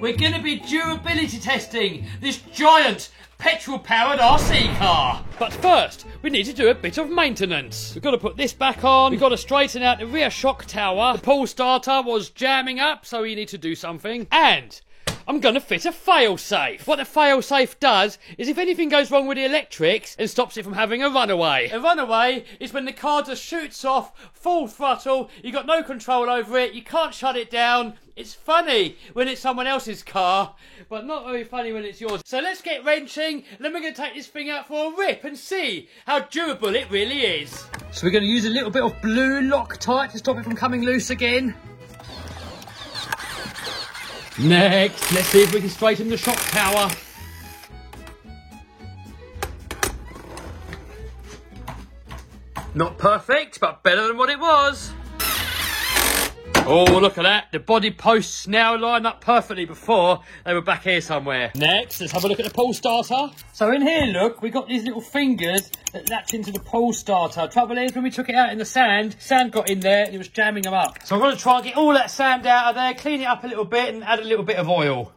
we're going to be durability testing this giant petrol-powered RC car. But first, we need to do a bit of maintenance. We've got to put this back on. We've got to straighten out the rear shock tower. The pull starter was jamming up, so we need to do something. And I'm going to fit a fail-safe. What the fail-safe does is if anything goes wrong with the electrics, it stops it from having a runaway. A runaway is when the car just shoots off full throttle, you've got no control over it, you can't shut it down. It's funny when it's someone else's car, but not very funny when it's yours. So let's get wrenching, and then we're going to take this thing out for a rip and see how durable it really is. So we're going to use a little bit of blue Loctite to stop it from coming loose again. Next, let's see if we can straighten the shock tower. Not perfect, but better than what it was. Oh, look at that. The body posts now line up perfectly. Before they were back here somewhere. Next, let's have a look at the pull starter. So in here, look, we got these little fingers that latch into the pull starter. Trouble is, when we took it out in the sand got in there and it was jamming them up. So I'm going to try and get all that sand out of there, clean it up a little bit and add a little bit of oil.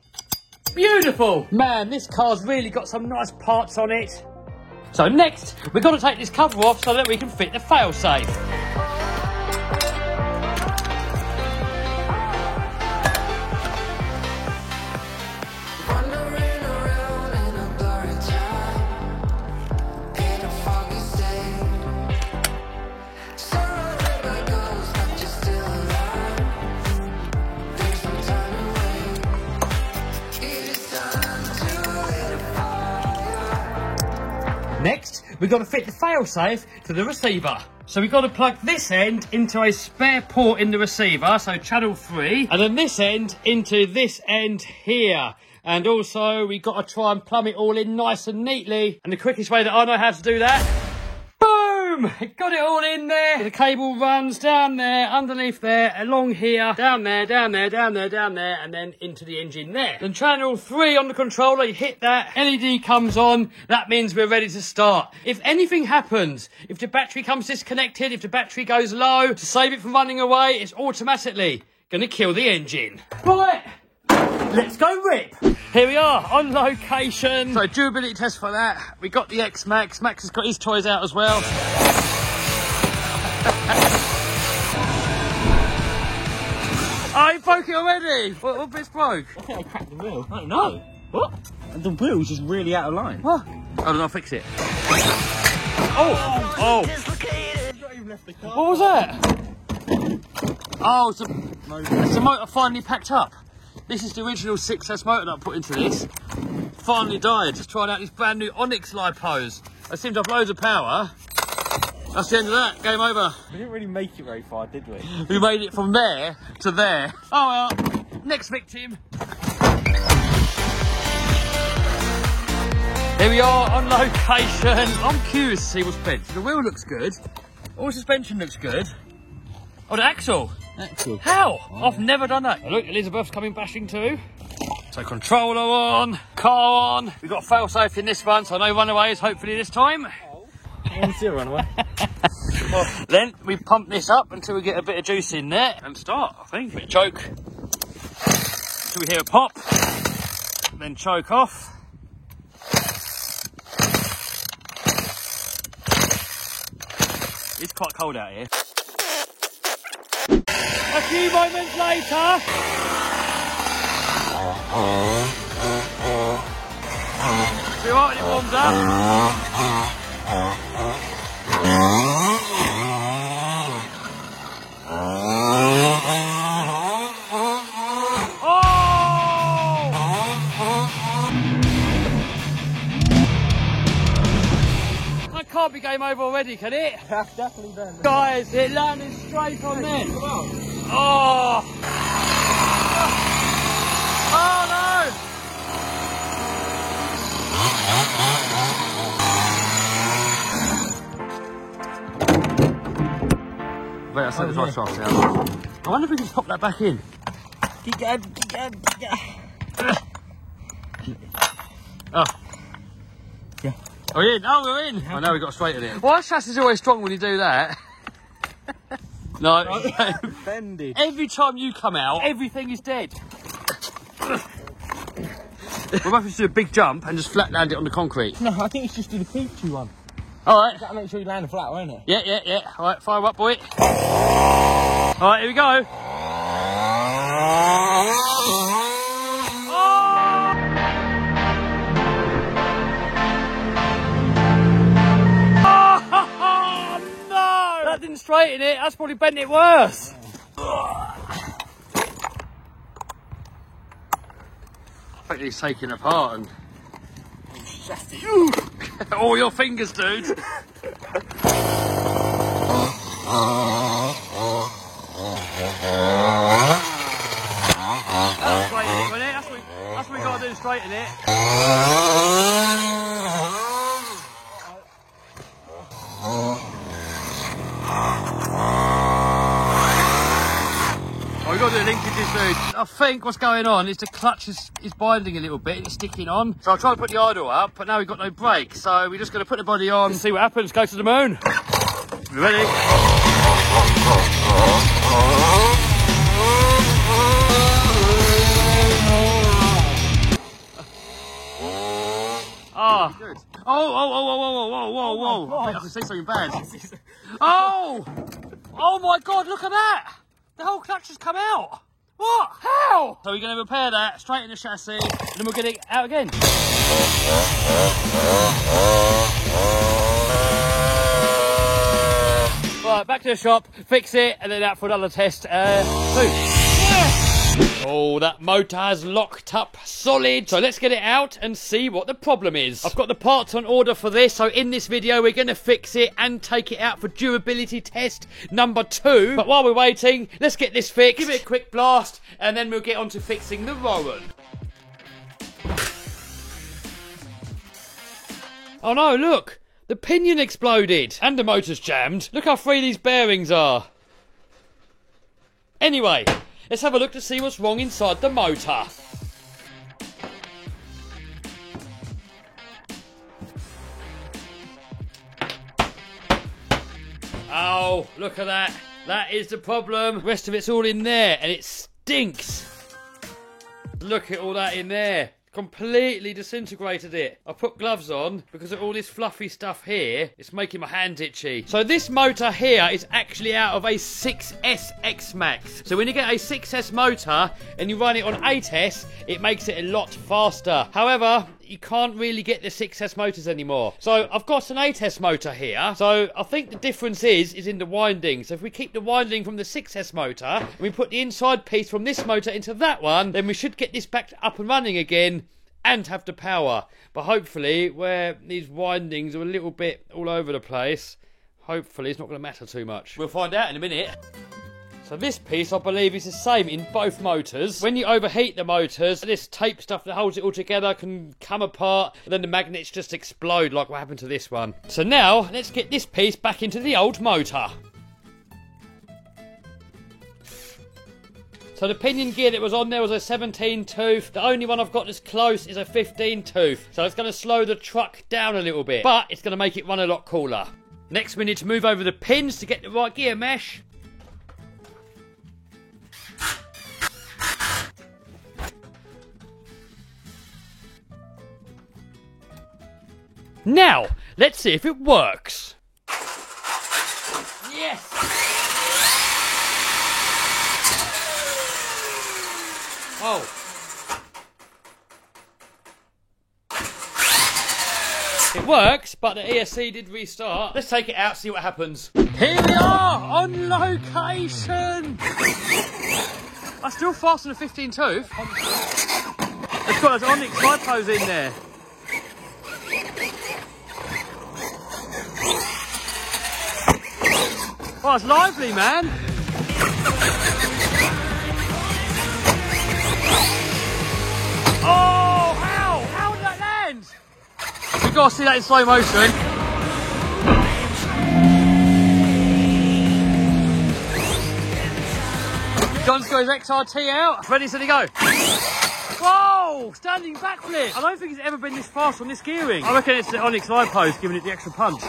Beautiful! Man, this car's really got some nice parts on it. So next, we've got to take this cover off so that we can fit the fail-safe. Next, we've got to fit the fail-safe to the receiver. So we've got to plug this end into a spare port in the receiver, so channel 3, and then this end into this end here. And also, we've got to try and plumb it all in nice and neatly. And the quickest way that I know how to do that, boom! Got it all in there. The cable runs down there, underneath there, along here, down there, down there, down there, down there, and then into the engine there. Then channel 3 on the controller, you hit that, LED comes on, that means we're ready to start. If anything happens, if the battery comes disconnected, if the battery goes low, to save it from running away, it's automatically gonna kill the engine. Right, let's go rip. Here we are, on location. So durability test for that. We got the X-Max. Max has got his toys out as well. Oh, you broke it already? What bit's broke? I think I cracked the wheel. I don't know. What? And the wheel's just really out of line. What? Oh, then I'll fix it. Oh! Not even left the car. What was that? Oh, it's the motor finally packed up. This is the original 6S motor that I put into this. Finally died. Just trying out this brand new Onyx lipos. They seem to have loads of power. That's the end of that. Game over. We didn't really make it very far, did we? We made it from there to there. Oh well. Next victim. Here we are on location. I'm curious to see what's bent. The wheel looks good. All the suspension looks good. Oh, the axle. Axle. How? Oh. I've never done that. Oh, look, Elizabeth's coming bashing too. So controller on, car on. We've got a fail-safe in this one, so no runaways hopefully this time. I want to see a runaway. Then we pump this up until we get a bit of juice in there and start, I think. Bit of choke. Till we hear a pop. Then choke off. It's quite cold out here. A few moments later. See what? It warms up. That can't be game over already, can it? That's definitely done. Guys, it landed straight on there. Oh! Oh no! Wait, I said the right shaft out. I wonder if we can pop that back in. Keep going, keep going, keep going. Oh. Yeah. Oh, we're in. Oh, we're in. I know we got straight at it. Why is chassis's always strong when you do that? No. Bended. Every time you come out, everything is dead. We're about to do a big jump and just flat land it on the concrete. No, I think it's just do the peachy one. Alright. Gotta make sure you land flat, won't it? Yeah. Alright, fire up, boy. Alright, here we go. That didn't straighten it, that's probably bent it worse. I think he's taking it apart and... All your fingers, dude. That's what we got to do, straighten it. We've got to do linkages, dude. I think what's going on is the clutch is binding a little bit, it's sticking on. So I'll try to put the idle up, but now we've got no brake. So we're just going to put the body on and see what happens. Go to the moon. You ready? Ah. Oh. I think I can see something bad. Oh my God, look at that. The whole clutch has come out! What? How? So we're going to repair that, straighten the chassis, and then we'll get it out again. Right, back to the shop, fix it, and then out for another test soon. Oh, that motor has locked up solid. So let's get it out and see what the problem is. I've got the parts on order for this. So in this video, we're going to fix it and take it out for durability test number 2. But while we're waiting, let's get this fixed. Give it a quick blast and then we'll get on to fixing the Rowan. Oh no, look. The pinion exploded and the motor's jammed. Look how free these bearings are. Anyway, let's have a look to see what's wrong inside the motor. Oh, look at that. That is the problem. The rest of it's all in there and it stinks. Look at all that in there. Completely disintegrated it. I put gloves on because of all this fluffy stuff here. It's making my hands itchy. So this motor here is actually out of a 6S X-Max. So when you get a 6S motor and you run it on 8S, it makes it a lot faster. However, you can't really get the 6S motors anymore. So I've got an 8S motor here. So I think the difference is in the winding. So if we keep the winding from the 6S motor and we put the inside piece from this motor into that one, then we should get this back up and running again and have the power. But hopefully, where these windings are a little bit all over the place, hopefully it's not going to matter too much. We'll find out in a minute. So this piece, I believe, is the same in both motors. When you overheat the motors, this tape stuff that holds it all together can come apart, and then the magnets just explode like what happened to this one. So now, let's get this piece back into the old motor. So the pinion gear that was on there was a 17 tooth. The only one I've got that's close is a 15 tooth. So it's going to slow the truck down a little bit, but it's going to make it run a lot cooler. Next, we need to move over the pins to get the right gear mesh. Now, let's see if it works. Yes! Oh. It works, but the ESC did restart. Let's take it out, see what happens. Here we are, on location! I still fasten a 15 tooth. It's got those Onyx lipos in there. Oh, it's lively, man. Oh, how? How did that land? We've got to see that in slow motion. John's got his XRT out. Ready, steady, go. Whoa! Standing backflip. I don't think it's ever been this fast on this gearing. I reckon it's the Onyx lipos giving it the extra punch.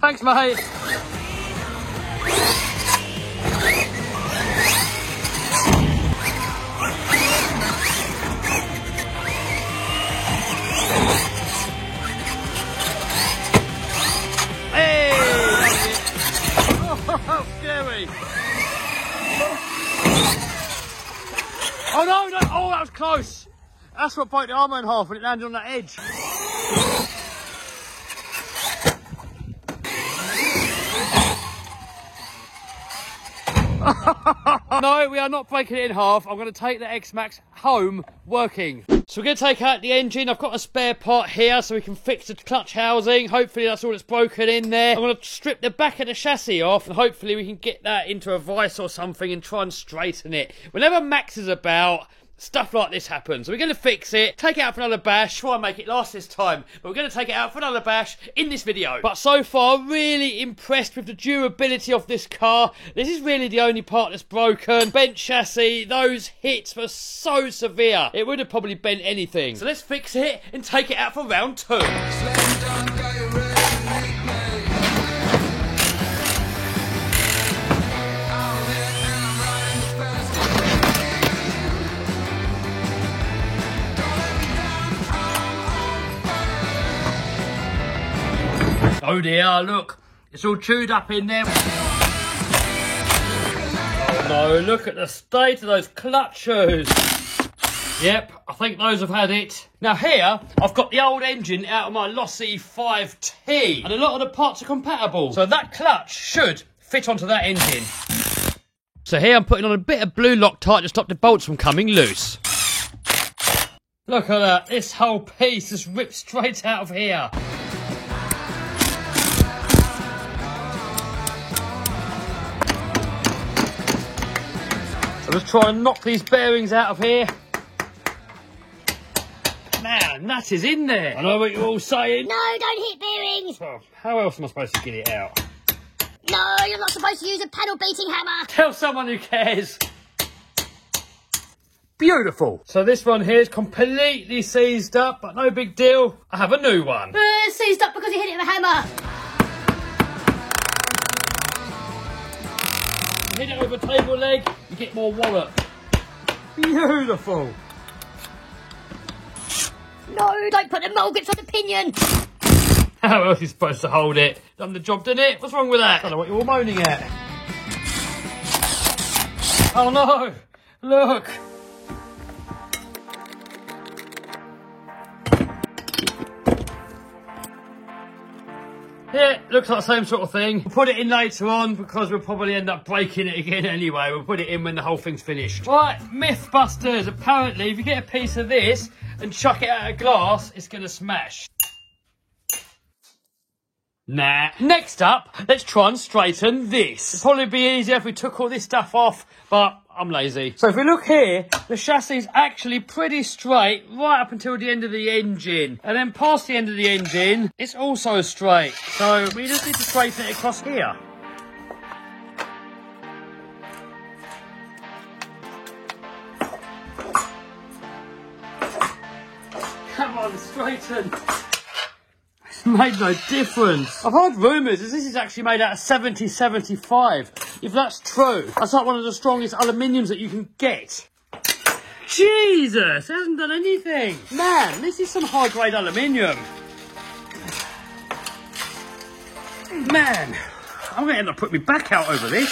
Thanks, mate. Oh no, no, oh that was close. That's what broke the armour in half when it landed on that edge. No, we are not breaking it in half. I'm going to take the X-Max home working. So we're going to take out the engine. I've got a spare part here so we can fix the clutch housing. Hopefully that's all that's broken in there. I'm going to strip the back of the chassis off and hopefully we can get that into a vice or something and try and straighten it. Whenever Max is about, stuff like this happens. So we're going to fix it, take it out for another bash, try and make it last this time. But we're going to take it out for another bash in this video. But so far, really impressed with the durability of this car. This is really the only part that's broken. Bent chassis, those hits were so severe. It would have probably bent anything. So let's fix it and take it out for round 2. Oh dear, look, it's all chewed up in there. No, look at the state of those clutches. Yep, I think those have had it. Now here, I've got the old engine out of my Losi 5T, and a lot of the parts are compatible. So that clutch should fit onto that engine. So here I'm putting on a bit of blue Loctite to stop the bolts from coming loose. Look at that, this whole piece is ripped straight out of here. Let's try and knock these bearings out of here. Man, that is in there. I know what you're all saying. No, don't hit bearings. Oh, how else am I supposed to get it out? No, you're not supposed to use a pedal beating hammer. Tell someone who cares. Beautiful. So this one here is completely seized up, but no big deal. I have a new one. It's seized up because you hit it with a hammer. Hit it with a table leg, you get more wallop. Beautiful. No, don't put the mole grips on the pinion. How else are you supposed to hold it? Done the job, didn't it? What's wrong with that? I don't know what you're all moaning at. Oh no, look. Yeah, looks like the same sort of thing. We'll put it in later on because we'll probably end up breaking it again anyway. We'll put it in when the whole thing's finished. Right, Mythbusters. Apparently, if you get a piece of this and chuck it at a glass, it's going to smash. Nah. Next up, let's try and straighten this. It'd probably be easier if we took all this stuff off, but I'm lazy. So if we look here, the chassis is actually pretty straight right up until the end of the engine. And then past the end of the engine, it's also straight. So we just need to straighten it across here. Come on, straighten. Made no difference. I've heard rumours that this is actually made out of 70-75. If that's true, that's like one of the strongest aluminiums that you can get. Jesus, it hasn't done anything. Man, this is some high-grade aluminium. Man, I'm going to end up putting my back out over this.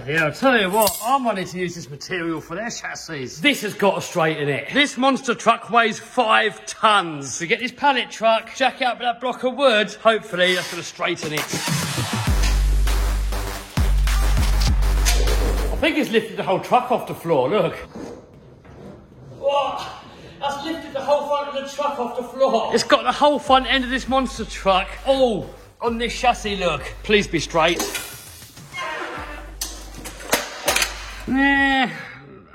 Yeah, I'll tell you what, I'm wanting to use this material for their chassis. This has got to straighten it. This monster truck weighs 5 tons. So get this pallet truck, jack it up with that block of wood, hopefully that's going to straighten it. I think it's lifted the whole truck off the floor, look. What? That's lifted the whole front of the truck off the floor. It's got the whole front end of this monster truck all on this chassis, look. Please be straight. Nah.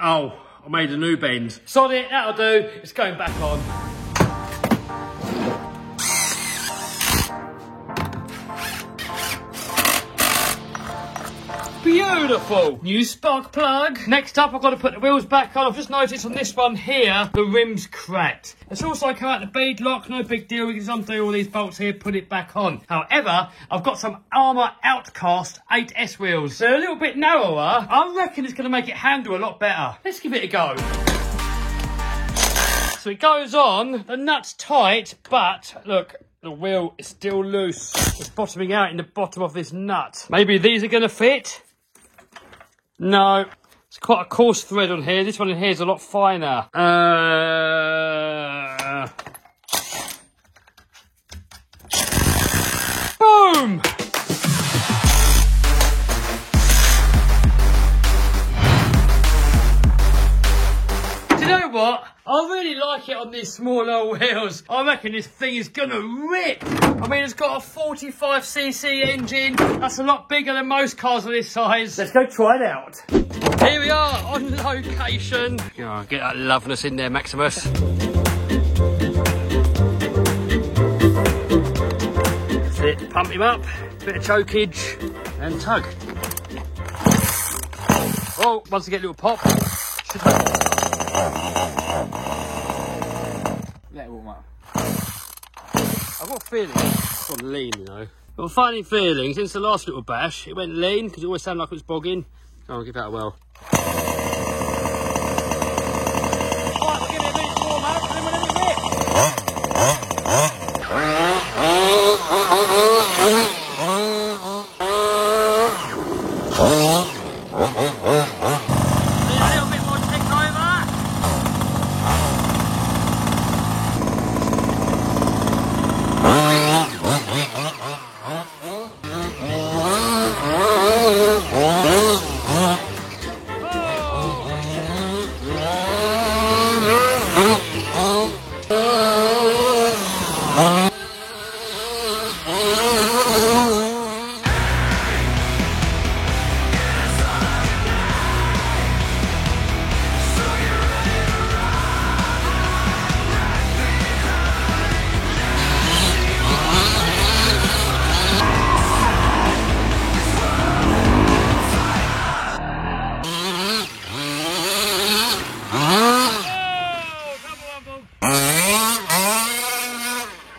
Oh, I made a new bend. Sod it, that'll do. It's going back on. Beautiful. New spark plug. Next up, I've got to put the wheels back on. I've just noticed on this one here, the rim's cracked. It's also come out the bead lock. No big deal. We can just undo all these bolts here, put it back on. However, I've got some Armour Outcast 8S wheels. They're a little bit narrower. I reckon it's going to make it handle a lot better. Let's give it a go. So it goes on, the nut's tight, but look, the wheel is still loose. It's bottoming out in the bottom of this nut. Maybe these are going to fit? No. It's quite a coarse thread on here. This one in here is a lot finer. Boom! Do you know what? I really like it on these smaller wheels. I reckon this thing is gonna rip. I mean, it's got a 45cc engine. That's a lot bigger than most cars of this size. Let's go try it out. Here we are on location. Oh, get that loveness in there, Maximus. That's it. Pump him up. Bit of chokage and tug. Oh, once I get a little pop, should have. Let it warm up. I've got a feeling it's gone lean, you know. I've got a funny feeling since the last little bash, it went lean because it always sounded like it was bogging. I'll give that a whirl. Right, we'll give it a minute to warm up and then we'll let it rip. Need a little bit more tick over.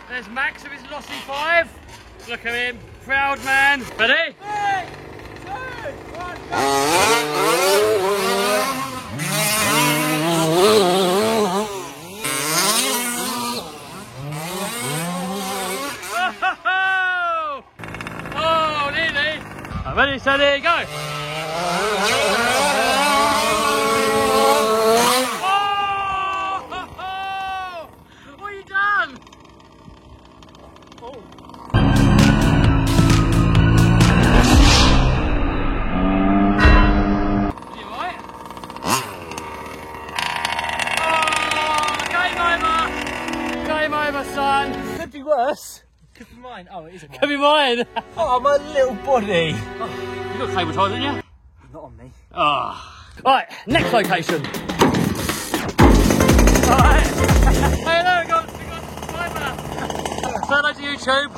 There's Max with his Lossy 5. Look at him, proud man. Ready? 3, 2, 1, go! Oh, nearly. Ready, steady, go! What have you done? Oh. You alright? Oh, game over! Game over, son! Could be worse. Could be mine. Oh, it isn't mine. Could be mine! Oh, my little body. Oh, you got cable ties, didn't you? Not on me. Oh. Right, next location. Alright. Hey, there we got a subscriber. Say hello to YouTube.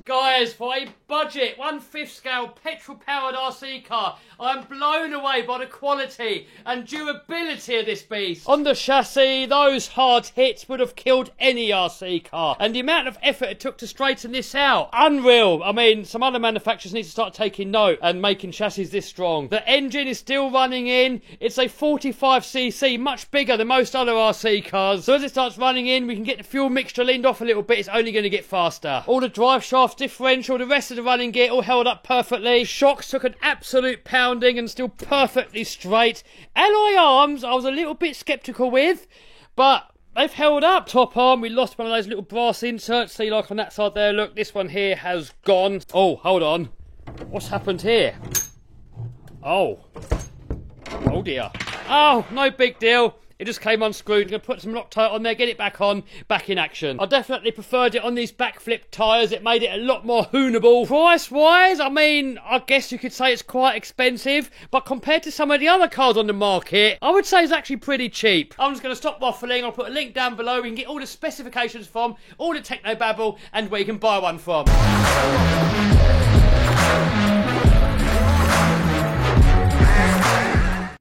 Guys, for a budget 1/5 scale petrol powered RC car, I'm blown away by the quality and durability of this beast. On the chassis, those hard hits would have killed any RC car, and the amount of effort it took to straighten this out, unreal. I mean, some other manufacturers need to start taking note and making chassis this strong. The engine is still running in. It's a 45cc, much bigger than most other RC cars. So as it starts running in, we can get the fuel mixture leaned off a little bit. It's only going to get faster. All the drive shafts, differential, the rest of the running gear all held up perfectly. Shocks took an absolute pounding and still perfectly straight. Alloy arms I was a little bit sceptical with, but they've held up. Top arm, we lost one of those little brass inserts. See, like on that side there, look, this one here has gone. Oh, hold on. What's happened here? Oh. Oh dear. Oh, no big deal. It just came unscrewed. I'm going to put some Loctite on there, get it back on, back in action. I definitely preferred it on these backflip tyres. It made it a lot more hoonable. Price-wise, I mean, I guess you could say it's quite expensive, but compared to some of the other cars on the market, I would say it's actually pretty cheap. I'm just going to stop waffling. I'll put a link down below. We can get all the specifications from, all the techno babble, and where you can buy one from.